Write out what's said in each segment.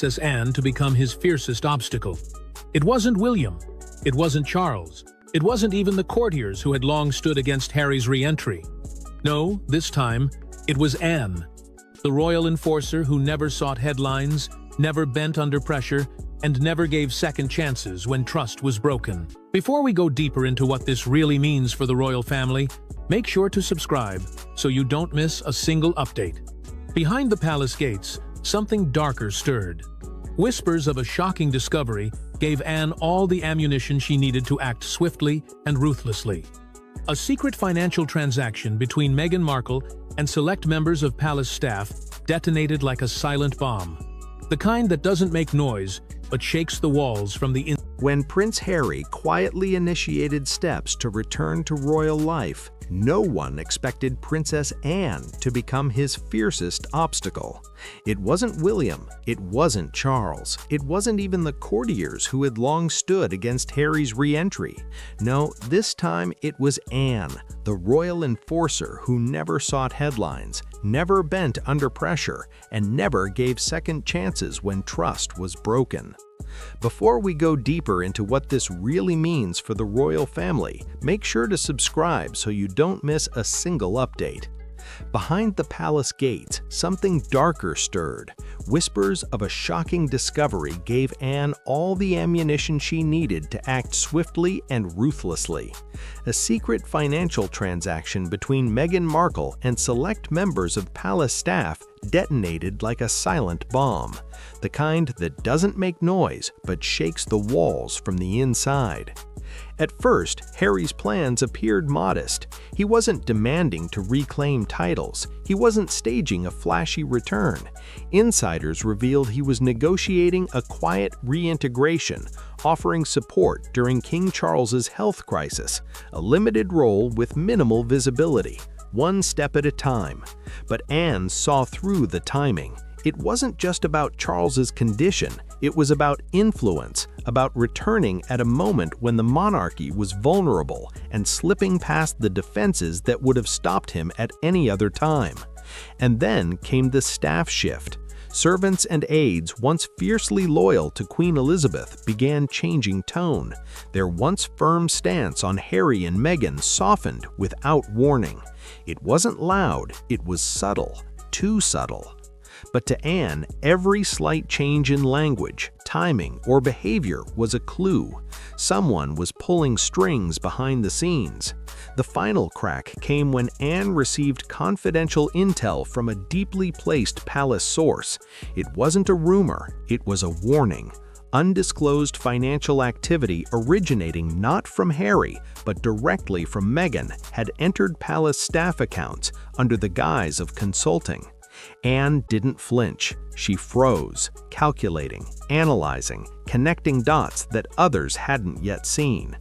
Princess Anne to become his fiercest obstacle. It wasn't William. It wasn't Charles. It wasn't even the courtiers who had long stood against Harry's re-entry. No, this time, it was Anne, the royal enforcer who never sought headlines, never bent under pressure, and never gave second chances when trust was broken. Before we go deeper into what this really means for the royal family, make sure to subscribe so you don't miss a single update. Behind the palace gates, something darker stirred. Whispers of a shocking discovery gave Anne all the ammunition she needed to act swiftly and ruthlessly. A secret financial transaction between Meghan Markle and select members of palace staff detonated like a silent bomb. The kind that doesn't make noise, but shakes the walls from the inside. When Prince Harry quietly initiated steps to return to royal life, no one expected Princess Anne to become his fiercest obstacle. It wasn't William, it wasn't Charles, it wasn't even the courtiers who had long stood against Harry's re-entry. No, this time it was Anne, the royal enforcer who never sought headlines, never bent under pressure, and never gave second chances when trust was broken. Before we go deeper into what this really means for the royal family, make sure to subscribe so you don't miss a single update. Behind the palace gates, something darker stirred. Whispers of a shocking discovery gave Anne all the ammunition she needed to act swiftly and ruthlessly. A secret financial transaction between Meghan Markle and select members of palace staff detonated like a silent bomb, the kind that doesn't make noise but shakes the walls from the inside. At first, Harry's plans appeared modest. He wasn't demanding to reclaim titles. He wasn't staging a flashy return. Insiders revealed he was negotiating a quiet reintegration, offering support during King Charles's health crisis, a limited role with minimal visibility, one step at a time. But Anne saw through the timing. It wasn't just about Charles's condition, it was about influence, about returning at a moment when the monarchy was vulnerable and slipping past the defenses that would have stopped him at any other time. And then came the staff shift. Servants and aides, once fiercely loyal to Queen Elizabeth, began changing tone. Their once firm stance on Harry and Meghan softened without warning. It wasn't loud, it was subtle, too subtle. But to Anne, every slight change in language, timing, or behavior was a clue. Someone was pulling strings behind the scenes. The final crack came when Anne received confidential intel from a deeply placed palace source. It wasn't a rumor, it was a warning. Undisclosed financial activity originating not from Harry, but directly from Meghan, had entered palace staff accounts under the guise of consulting. Anne didn't flinch. She froze, calculating, analyzing, connecting dots that others hadn't yet seen.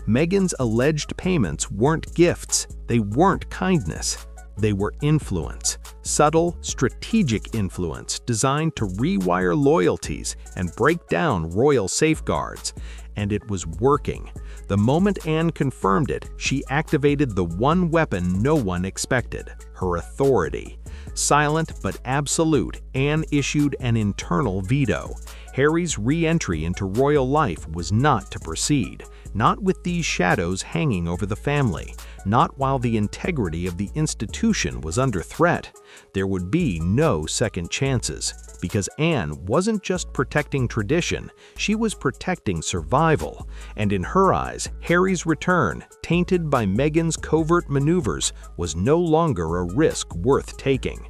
Meghan's alleged payments weren't gifts, they weren't kindness. They were influence, subtle, strategic influence designed to rewire loyalties and break down royal safeguards. And it was working. The moment Anne confirmed it, she activated the one weapon no one expected, her authority. Silent but absolute, Anne issued an internal veto. Harry's re-entry into royal life was not to proceed, not with these shadows hanging over the family, not while the integrity of the institution was under threat. There would be no second chances, because Anne wasn't just protecting tradition, she was protecting survival. And in her eyes, Harry's return, tainted by Meghan's covert maneuvers, was no longer a risk worth taking.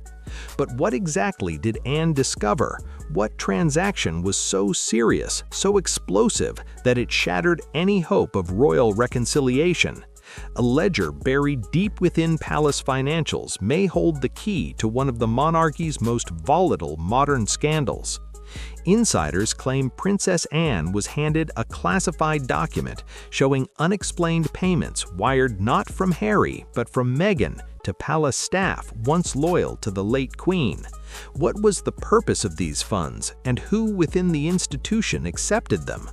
But what exactly did Anne discover? What transaction was so serious, so explosive, that it shattered any hope of royal reconciliation? A ledger buried deep within palace financials may hold the key to one of the monarchy's most volatile modern scandals. Insiders claim Princess Anne was handed a classified document showing unexplained payments wired not from Harry but from Meghan to palace staff once loyal to the late Queen. What was the purpose of these funds, and who within the institution accepted them?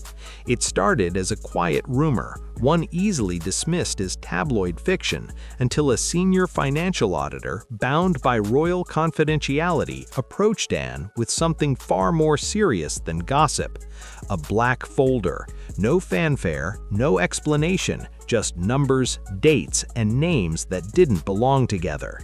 It started as a quiet rumor, one easily dismissed as tabloid fiction, until a senior financial auditor, bound by royal confidentiality, approached Anne with something far more serious than gossip. A black folder. No fanfare, no explanation, just numbers, dates, and names that didn't belong together.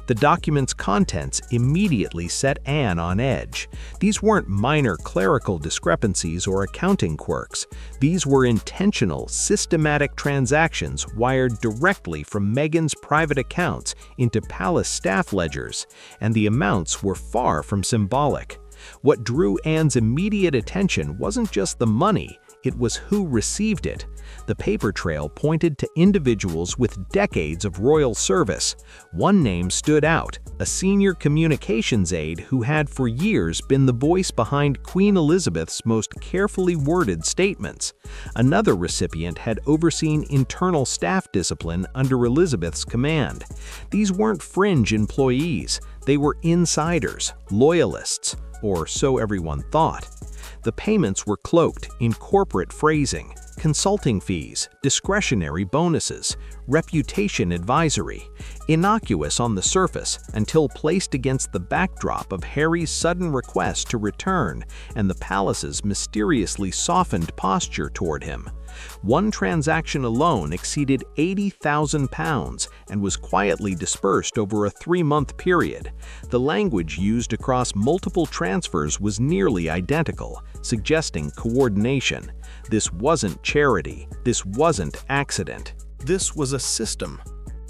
The document's contents immediately set Anne on edge. These weren't minor clerical discrepancies or accounting quirks. These were intentional, systematic transactions wired directly from Meghan's private accounts into palace staff ledgers, and the amounts were far from symbolic. What drew Anne's immediate attention wasn't just the money, it was who received it. The paper trail pointed to individuals with decades of royal service. One name stood out, a senior communications aide who had for years been the voice behind Queen Elizabeth's most carefully worded statements. Another recipient had overseen internal staff discipline under Elizabeth's command. These weren't fringe employees, they were insiders, loyalists, or so everyone thought. The payments were cloaked in corporate phrasing, consulting fees, discretionary bonuses, reputation advisory, innocuous on the surface until placed against the backdrop of Harry's sudden request to return and the palace's mysteriously softened posture toward him. One transaction alone exceeded £80,000 and was quietly dispersed over a 3-month period. The language used across multiple transfers was nearly identical, suggesting coordination. This wasn't charity. This wasn't accident. This was a system.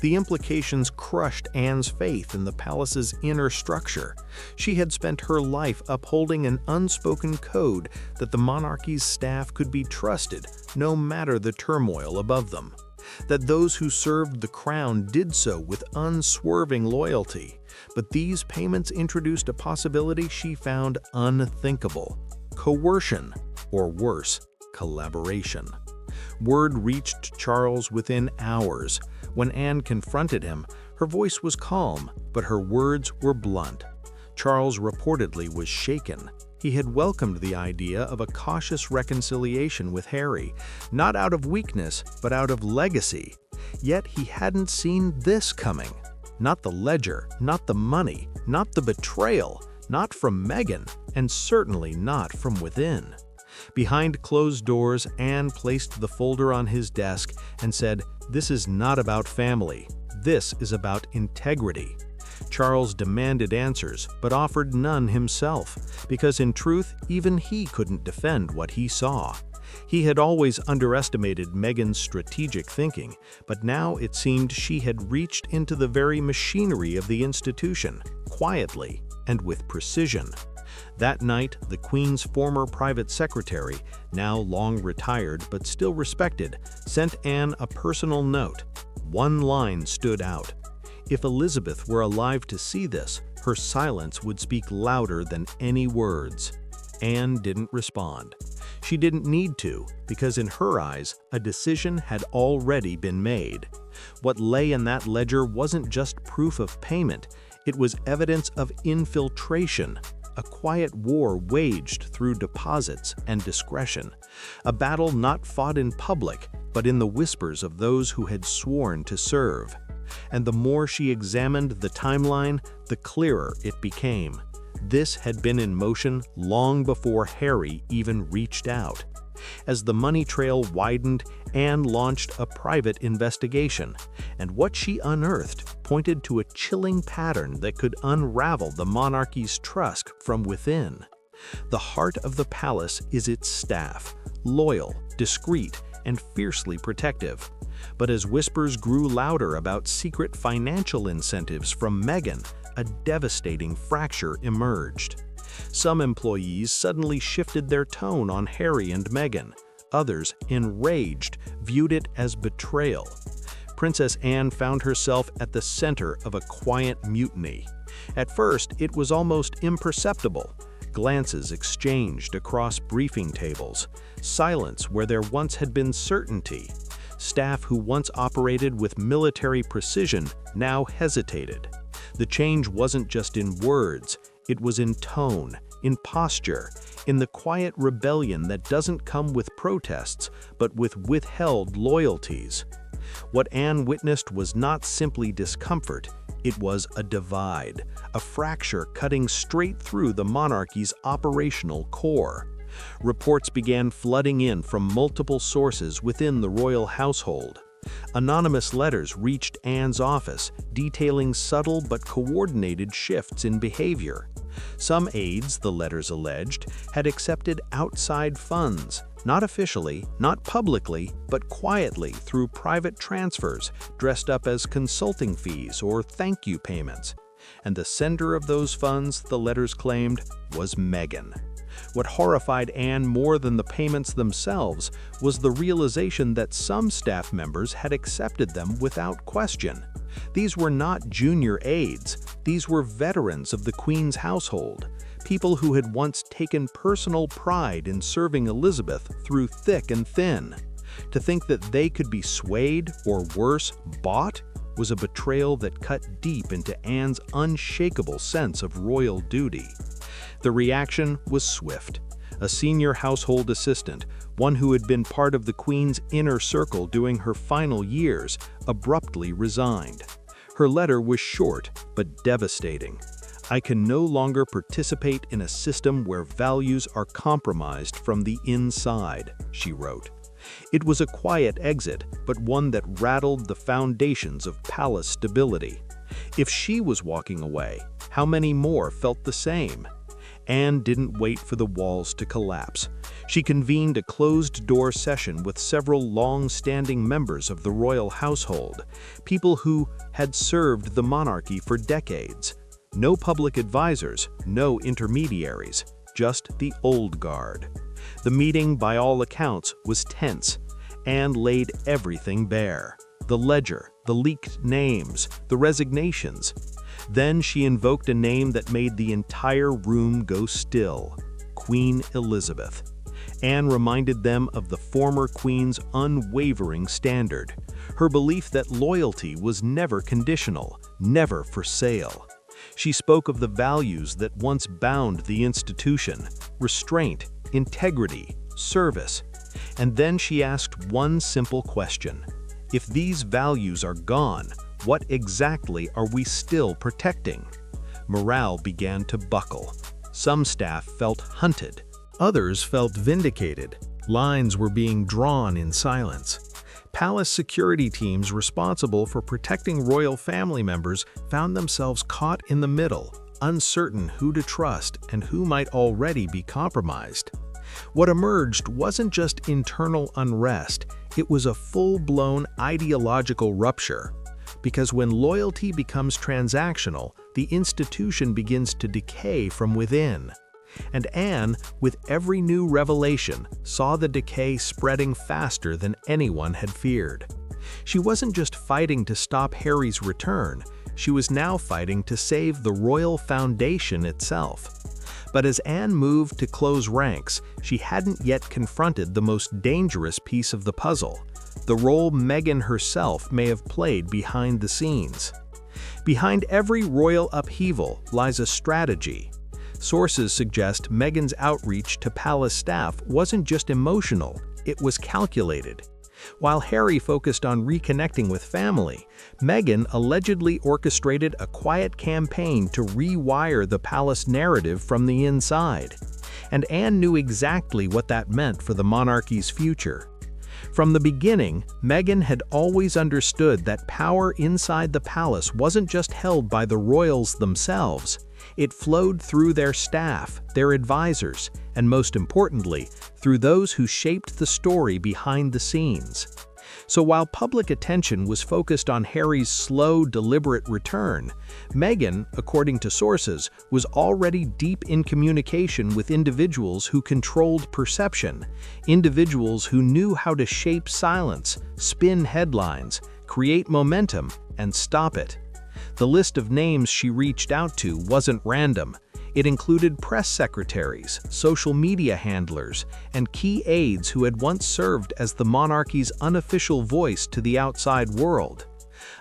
The implications crushed Anne's faith in the palace's inner structure. She had spent her life upholding an unspoken code that the monarchy's staff could be trusted, no matter the turmoil above them. That those who served the crown did so with unswerving loyalty. But these payments introduced a possibility she found unthinkable: coercion, or worse, collaboration. Word reached Charles within hours. When Anne confronted him, her voice was calm, but her words were blunt. Charles reportedly was shaken. He had welcomed the idea of a cautious reconciliation with Harry, not out of weakness, but out of legacy. Yet he hadn't seen this coming. Not the ledger, not the money, not the betrayal, not from Meghan, and certainly not from within. Behind closed doors, Anne placed the folder on his desk and said, "This is not about family. This is about integrity." Charles demanded answers, but offered none himself, because in truth, even he couldn't defend what he saw. He had always underestimated Meghan's strategic thinking, but now it seemed she had reached into the very machinery of the institution, quietly and with precision. That night, the Queen's former private secretary, now long retired but still respected, sent Anne a personal note. One line stood out. If Elizabeth were alive to see this, her silence would speak louder than any words. Anne didn't respond. She didn't need to, because in her eyes, a decision had already been made. What lay in that ledger wasn't just proof of payment, it was evidence of infiltration. A quiet war waged through deposits and discretion. A battle not fought in public, but in the whispers of those who had sworn to serve. And the more she examined the timeline, the clearer it became. This had been in motion long before Harry even reached out. As the money trail widened, Anne launched a private investigation, and what she unearthed pointed to a chilling pattern that could unravel the monarchy's trust from within. The heart of the palace is its staff, loyal, discreet, and fiercely protective. But as whispers grew louder about secret financial incentives from Meghan, a devastating fracture emerged. Some employees suddenly shifted their tone on Harry and Meghan. Others, enraged, viewed it as betrayal. Princess Anne found herself at the center of a quiet mutiny. At first, it was almost imperceptible. Glances exchanged across briefing tables. Silence where there once had been certainty. Staff who once operated with military precision now hesitated. The change wasn't just in words, It was in tone, in posture, in the quiet rebellion that doesn't come with protests, but with withheld loyalties. What Anne witnessed was not simply discomfort, it was a divide, a fracture cutting straight through the monarchy's operational core. Reports began flooding in from multiple sources within the royal household. Anonymous letters reached Anne's office, detailing subtle but coordinated shifts in behavior. Some aides, the letters alleged, had accepted outside funds, not officially, not publicly, but quietly through private transfers dressed up as consulting fees or thank you payments. And the sender of those funds, the letters claimed, was Meghan. What horrified Anne more than the payments themselves was the realization that some staff members had accepted them without question. These were not junior aides, these were veterans of the Queen's household, people who had once taken personal pride in serving Elizabeth through thick and thin. To think that they could be swayed, or worse, bought, was a betrayal that cut deep into Anne's unshakable sense of royal duty. The reaction was swift. A senior household assistant, one who had been part of the Queen's inner circle during her final years, abruptly resigned. Her letter was short but devastating. "I can no longer participate in a system where values are compromised from the inside," she wrote. It was a quiet exit, but one that rattled the foundations of palace stability. If she was walking away, how many more felt the same? Anne didn't wait for the walls to collapse. She convened a closed-door session with several long-standing members of the royal household, people who had served the monarchy for decades. No public advisors, no intermediaries, just the old guard. The meeting, by all accounts, was tense. Anne laid everything bare: the ledger, the leaked names, the resignations. Then she invoked a name that made the entire room go still: Queen Elizabeth. Anne reminded them of the former Queen's unwavering standard, her belief that loyalty was never conditional, never for sale. She spoke of the values that once bound the institution: restraint, integrity, service. And then she asked one simple question: if these values are gone, what exactly are we still protecting? Morale began to buckle. Some staff felt hunted. Others felt vindicated. Lines were being drawn in silence. Palace security teams responsible for protecting royal family members found themselves caught in the middle, uncertain who to trust and who might already be compromised. What emerged wasn't just internal unrest, it was a full-blown ideological rupture. Because when loyalty becomes transactional, the institution begins to decay from within. And Anne, with every new revelation, saw the decay spreading faster than anyone had feared. She wasn't just fighting to stop Harry's return, she was now fighting to save the royal foundation itself. But as Anne moved to close ranks, she hadn't yet confronted the most dangerous piece of the puzzle: the role Meghan herself may have played behind the scenes. Behind every royal upheaval lies a strategy. Sources suggest Meghan's outreach to palace staff wasn't just emotional, it was calculated. While Harry focused on reconnecting with family, Meghan allegedly orchestrated a quiet campaign to rewire the palace narrative from the inside. And Anne knew exactly what that meant for the monarchy's future. From the beginning, Meghan had always understood that power inside the palace wasn't just held by the royals themselves. It flowed through their staff, their advisors, and most importantly, through those who shaped the story behind the scenes. So while public attention was focused on Harry's slow, deliberate return, Meghan, according to sources, was already deep in communication with individuals who controlled perception, individuals who knew how to shape silence, spin headlines, create momentum, and stop it. The list of names she reached out to wasn't random. It included press secretaries, social media handlers, and key aides who had once served as the monarchy's unofficial voice to the outside world.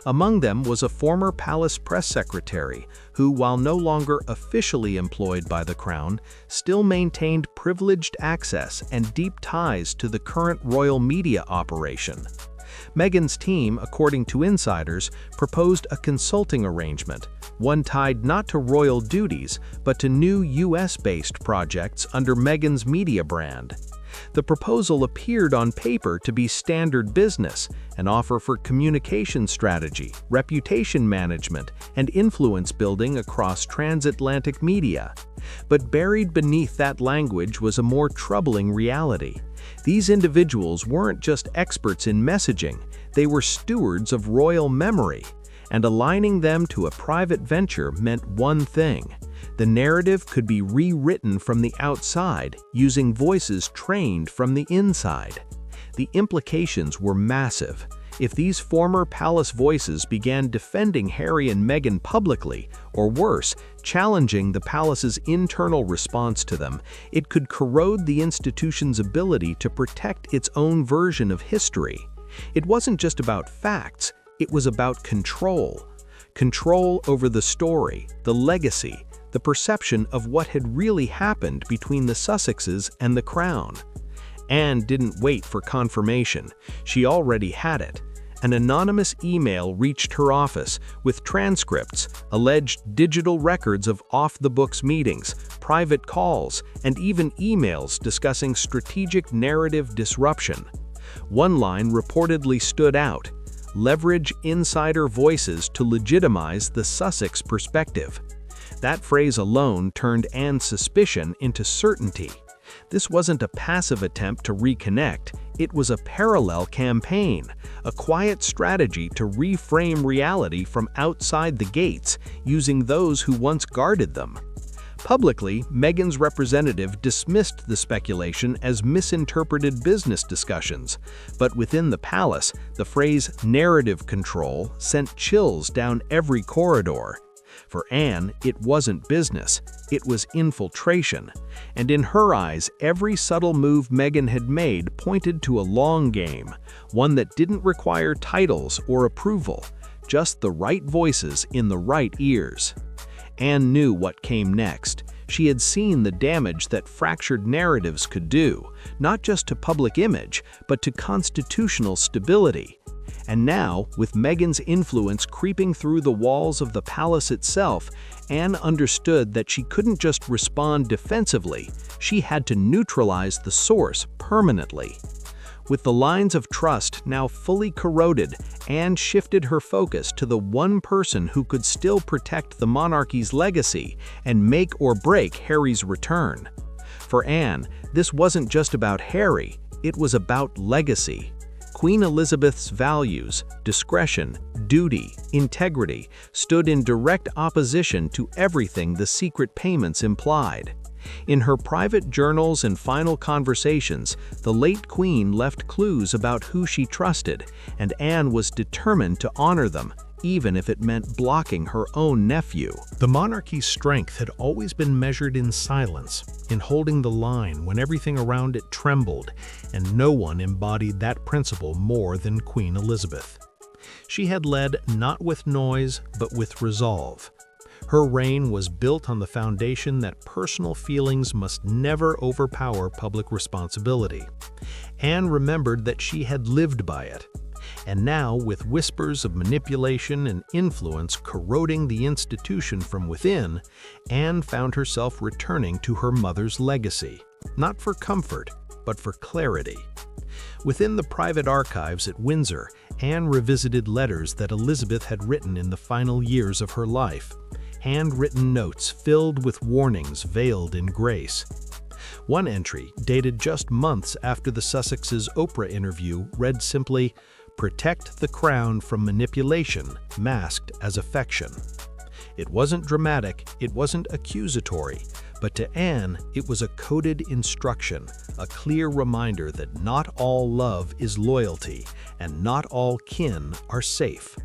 Among them was a former palace press secretary who, while no longer officially employed by the crown, still maintained privileged access and deep ties to the current royal media operation. Meghan's team, according to insiders, proposed a consulting arrangement, one tied not to royal duties but to new US-based projects under Meghan's media brand. The proposal appeared on paper to be standard business, an offer for communication strategy, reputation management, and influence building across transatlantic media. But buried beneath that language was a more troubling reality. These individuals weren't just experts in messaging, they were stewards of royal memory. And aligning them to a private venture meant one thing: the narrative could be rewritten from the outside using voices trained from the inside. The implications were massive. If these former palace voices began defending Harry and Meghan publicly, or worse, challenging the palace's internal response to them, it could corrode the institution's ability to protect its own version of history. It wasn't just about facts, it was about control. Control over the story, the legacy, the perception of what had really happened between the Sussexes and the crown. Anne didn't wait for confirmation. She already had it. An anonymous email reached her office with transcripts, alleged digital records of off-the-books meetings, private calls, and even emails discussing strategic narrative disruption. One line reportedly stood out: leverage insider voices to legitimize the Sussex perspective. That phrase alone turned Anne's suspicion into certainty. This wasn't a passive attempt to reconnect, it was a parallel campaign, a quiet strategy to reframe reality from outside the gates, using those who once guarded them. Publicly, Meghan's representative dismissed the speculation as misinterpreted business discussions, but within the palace, the phrase narrative control sent chills down every corridor. For Anne, it wasn't business, it was infiltration, and in her eyes, every subtle move Meghan had made pointed to a long game, one that didn't require titles or approval, just the right voices in the right ears. Anne knew what came next. She had seen the damage that fractured narratives could do, not just to public image, but to constitutional stability. And now, with Meghan's influence creeping through the walls of the palace itself, Anne understood that she couldn't just respond defensively, she had to neutralize the source permanently. With the lines of trust now fully corroded, Anne shifted her focus to the one person who could still protect the monarchy's legacy and make or break Harry's return. For Anne, this wasn't just about Harry, it was about legacy. Queen Elizabeth's values, discretion, duty, integrity, stood in direct opposition to everything the secret payments implied. In her private journals and final conversations, the late Queen left clues about who she trusted, and Anne was determined to honor them, even if it meant blocking her own nephew. The monarchy's strength had always been measured in silence, in holding the line when everything around it trembled, and no one embodied that principle more than Queen Elizabeth. She had led not with noise, but with resolve. Her reign was built on the foundation that personal feelings must never overpower public responsibility. Anne remembered that she had lived by it. And now, with whispers of manipulation and influence corroding the institution from within, Anne found herself returning to her mother's legacy, not for comfort, but for clarity. Within the private archives at Windsor, Anne revisited letters that Elizabeth had written in the final years of her life, handwritten notes filled with warnings veiled in grace. One entry, dated just months after the Sussexes' Oprah interview, read simply, "Protect the crown from manipulation, masked as affection." It wasn't dramatic, it wasn't accusatory, but to Anne, it was a coded instruction, a clear reminder that not all love is loyalty, and not all kin are safe.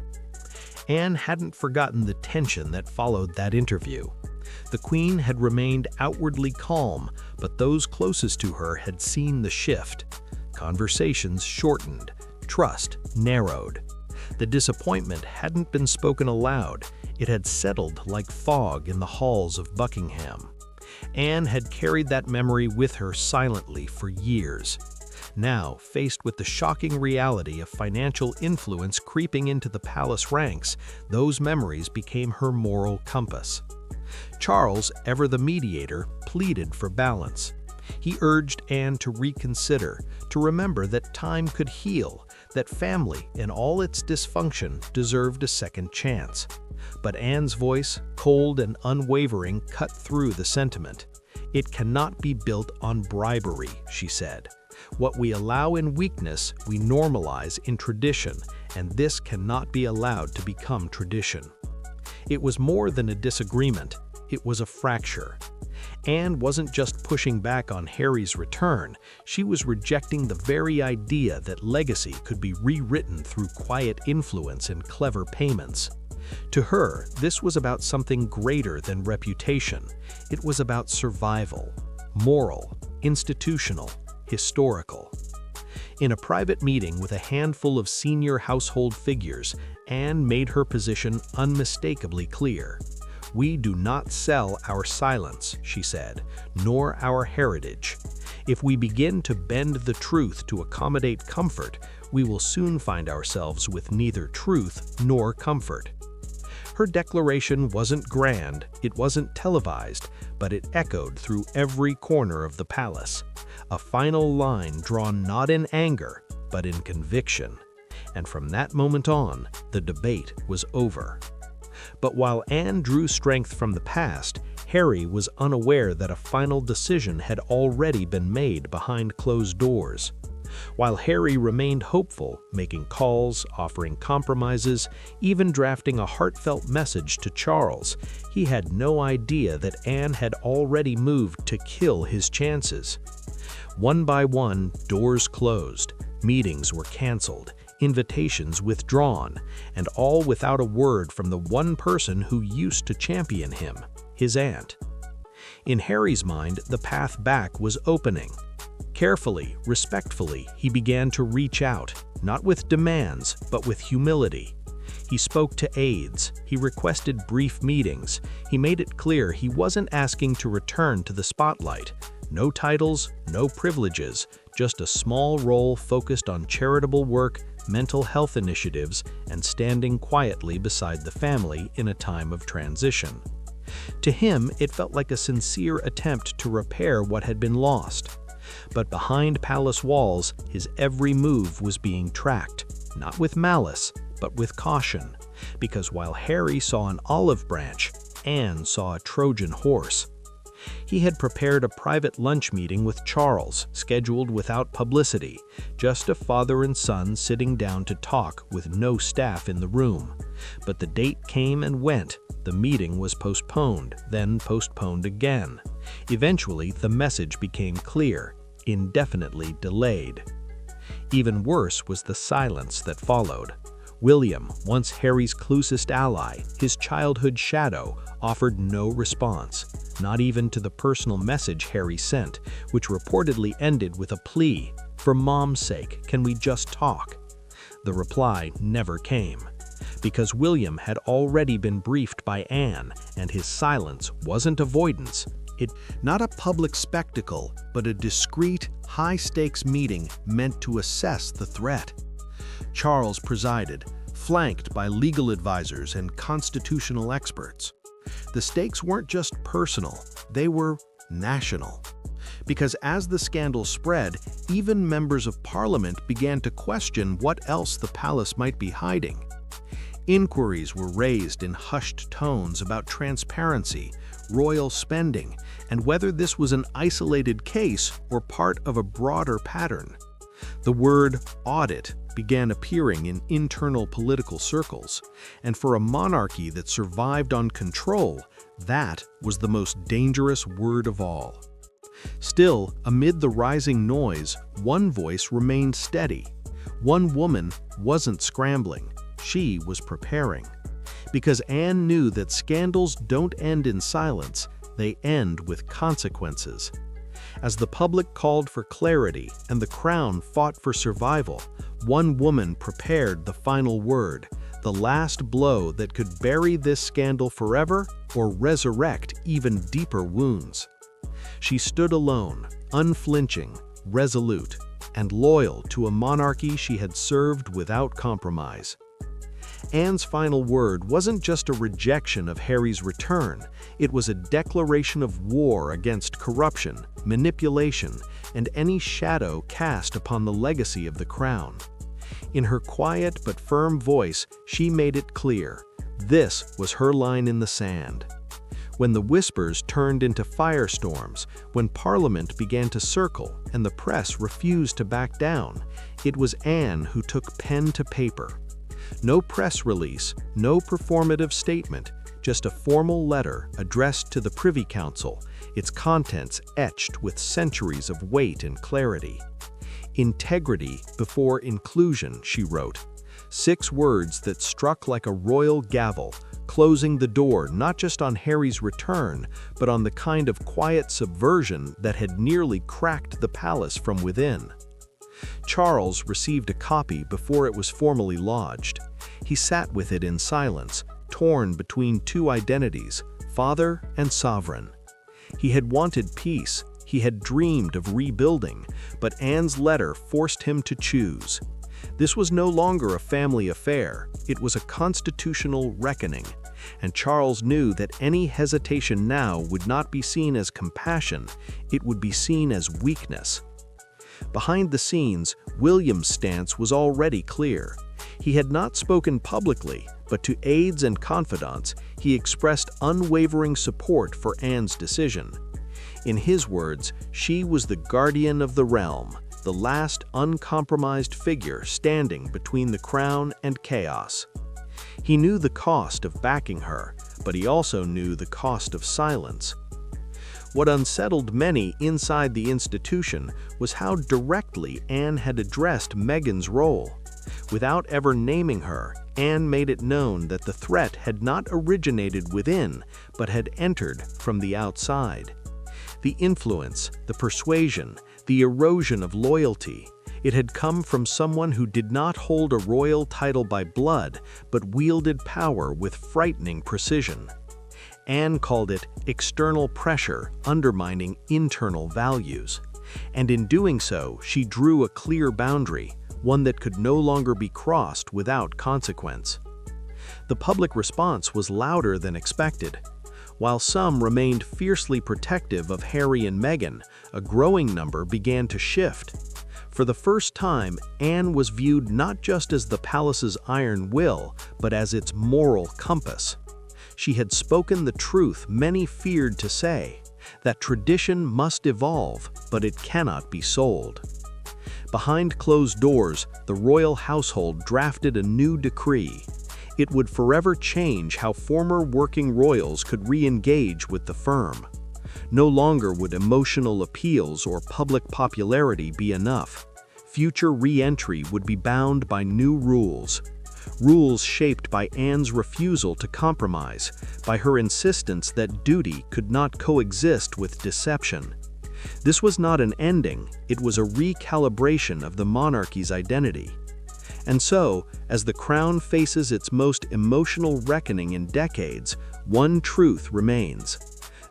Anne hadn't forgotten the tension that followed that interview. The Queen had remained outwardly calm, but those closest to her had seen the shift. Conversations shortened, trust narrowed. The disappointment hadn't been spoken aloud. It had settled like fog in the halls of Buckingham. Anne had carried that memory with her silently for years. Now, faced with the shocking reality of financial influence creeping into the palace ranks, those memories became her moral compass. Charles, ever the mediator, pleaded for balance. He urged Anne to reconsider, to remember that time could heal, that family, in all its dysfunction, deserved a second chance. But Anne's voice, cold and unwavering, cut through the sentiment. "It cannot be built on bribery," she said. "What we allow in weakness, we normalize in tradition, and this cannot be allowed to become tradition." It was more than a disagreement, it was a fracture. Anne wasn't just pushing back on Harry's return, she was rejecting the very idea that legacy could be rewritten through quiet influence and clever payments. To her, this was about something greater than reputation. It was about survival, moral, institutional, historical. In a private meeting with a handful of senior household figures, Anne made her position unmistakably clear. "We do not sell our silence," she said, "nor our heritage. If we begin to bend the truth to accommodate comfort, we will soon find ourselves with neither truth nor comfort." Her declaration wasn't grand, it wasn't televised, but it echoed through every corner of the palace. A final line drawn not in anger, but in conviction. And from that moment on, the debate was over. But while Anne drew strength from the past, Harry was unaware that a final decision had already been made behind closed doors. While Harry remained hopeful, making calls, offering compromises, even drafting a heartfelt message to Charles, he had no idea that Anne had already moved to kill his chances. One by one, doors closed, meetings were canceled, invitations withdrawn, and all without a word from the one person who used to champion him, his aunt. In Harry's mind, the path back was opening. Carefully, respectfully, he began to reach out, not with demands, but with humility. He spoke to aides, he requested brief meetings, he made it clear he wasn't asking to return to the spotlight. No titles, no privileges, just a small role focused on charitable work, mental health initiatives, and standing quietly beside the family in a time of transition. To him, it felt like a sincere attempt to repair what had been lost. But behind palace walls, his every move was being tracked, not with malice, but with caution, because while Harry saw an olive branch, Anne saw a Trojan horse. He had prepared a private lunch meeting with Charles, scheduled without publicity, just a father and son sitting down to talk with no staff in the room. But the date came and went. The meeting was postponed, then postponed again. Eventually, the message became clear: indefinitely delayed. Even worse was the silence that followed. William, once Harry's closest ally, his childhood shadow, offered no response, not even to the personal message Harry sent, which reportedly ended with a plea, "For Mom's sake, can we just talk?" The reply never came, because William had already been briefed by Anne, and his silence wasn't avoidance. Not a public spectacle, but a discreet, high-stakes meeting meant to assess the threat. Charles presided, flanked by legal advisors and constitutional experts. The stakes weren't just personal, they were national. Because as the scandal spread, even members of Parliament began to question what else the palace might be hiding. Inquiries were raised in hushed tones about transparency, royal spending, and whether this was an isolated case or part of a broader pattern. The word audit began appearing in internal political circles, and for a monarchy that survived on control, that was the most dangerous word of all. Still, amid the rising noise, one voice remained steady. One woman wasn't scrambling, she was preparing. Because Anne knew that scandals don't end in silence, they end with consequences. As the public called for clarity and the crown fought for survival, One woman prepared the final word, the last blow that could bury this scandal forever or resurrect even deeper wounds. She stood alone, unflinching, resolute, and loyal to a monarchy she had served without compromise. Anne's final word wasn't just a rejection of Harry's return, it was a declaration of war against corruption, manipulation, and any shadow cast upon the legacy of the crown. In her quiet but firm voice, she made it clear. This was her line in the sand. When the whispers turned into firestorms, when Parliament began to circle and the press refused to back down, it was Anne who took pen to paper. No press release, no performative statement, just a formal letter addressed to the Privy Council, its contents etched with centuries of weight and clarity. Integrity before inclusion, she wrote. 6 words that struck like a royal gavel, closing the door not just on Harry's return, but on the kind of quiet subversion that had nearly cracked the palace from within. Charles received a copy before it was formally lodged. He sat with it in silence, torn between 2 identities, father and sovereign. He had wanted peace, he had dreamed of rebuilding, but Anne's letter forced him to choose. This was no longer a family affair, it was a constitutional reckoning, and Charles knew that any hesitation now would not be seen as compassion, it would be seen as weakness. Behind the scenes, William's stance was already clear. He had not spoken publicly, but to aides and confidants, he expressed unwavering support for Anne's decision. In his words, she was the guardian of the realm, the last uncompromised figure standing between the crown and chaos. He knew the cost of backing her, but he also knew the cost of silence. What unsettled many inside the institution was how directly Anne had addressed Meghan's role. Without ever naming her, Anne made it known that the threat had not originated within, but had entered from the outside. The influence, the persuasion, the erosion of loyalty, it had come from someone who did not hold a royal title by blood, but wielded power with frightening precision. Anne called it external pressure undermining internal values. And in doing so, she drew a clear boundary, one that could no longer be crossed without consequence. The public response was louder than expected. While some remained fiercely protective of Harry and Meghan, a growing number began to shift. For the first time, Anne was viewed not just as the palace's iron will, but as its moral compass. She had spoken the truth many feared to say, that tradition must evolve, but it cannot be sold. Behind closed doors, the royal household drafted a new decree. It would forever change how former working royals could re-engage with the firm. No longer would emotional appeals or public popularity be enough. Future re-entry would be bound by new rules. Rules shaped by Anne's refusal to compromise, by her insistence that duty could not coexist with deception. This was not an ending, it was a recalibration of the monarchy's identity. And so, as the crown faces its most emotional reckoning in decades, one truth remains.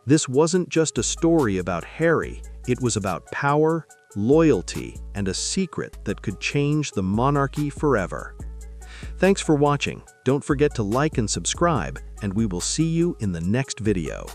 This wasn't just a story about Harry, it was about power, loyalty, and a secret that could change the monarchy forever. Thanks for watching. Don't forget to like and subscribe, and we will see you in the next video.